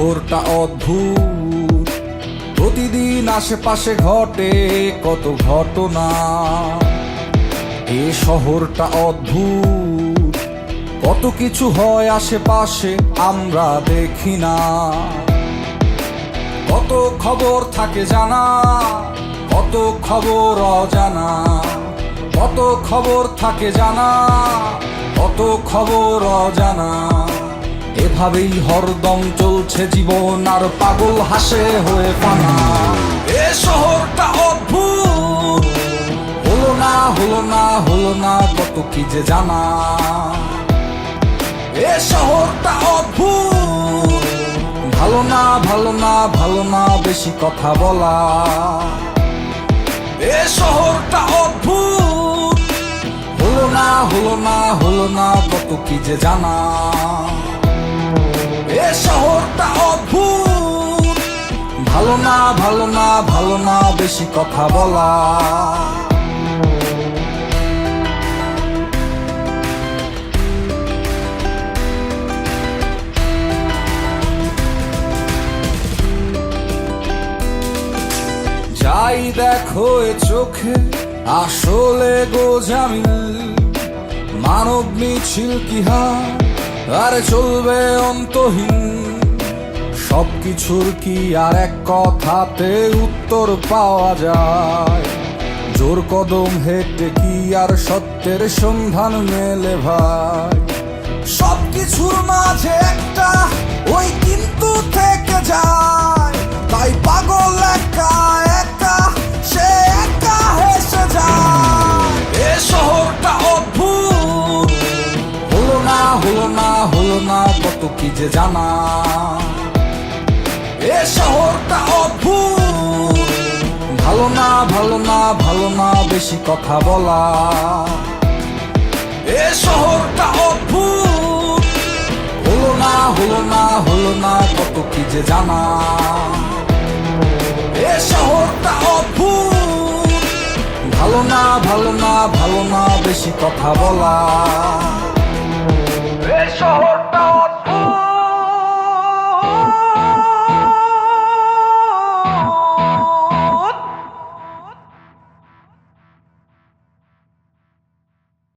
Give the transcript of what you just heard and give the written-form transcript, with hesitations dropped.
শহরটা অদ্ভুত, প্রতিদিন আশেপাশে ঘটে কত ঘটনা। এ শহরটা অদ্ভুত, কত কিছু হয় আশেপাশে আমরা দেখি না। কত খবর থাকে জানা, কত খবর অজানা। কত খবর থাকে জানা, কত খবর অজানা। এভাবেই হরদম চলছে জীবন, আর পাগল হাসে হয়ে পানা। এ শহরটা অদ্ভুত, হলো না হলো না হলো না কত কি যে জানা। এ শহরটা অদ্ভুত, ভালো না ভালো না ভালো না বেশি কথা বলা। এ শহরটা অদ্ভুত, হলো না হলো না হলো না কত কি যে জানা। এ শহরটা অদ্ভুত, ভালো না ভালো না ভালো না বেশি কথা বলা। যাই দেখো এ চোখে আসলে গোজামিল, মানব মিছিল কি হার আর চলবে অন্তহীন। সবকিছুর কি আর এক কথাতে উত্তর পাওয়া যায়? জোর কদম হেঁটে কি আর সত্যের সন্ধান মেলে ভাই? সবকিছুর মাঝে একটা ওই কিন্তু থেকে যায়, তাই পাগল একা একা সে একা হেসে যায়। এ শহরটা অদ্ভুত, হলো না হলো না হলো না কত কি যে জানা। এ শহরটা অদ্ভুত, ভালো না ভালো না ভালো না বেশি কথা বলা। এ শহরটা অদ্ভুত, হলো না হলো না হলো না কত কি যে জানা। এ শহরটা অদ্ভুত, ভালো না ভালো না ভালো না বেশি কথা বলা।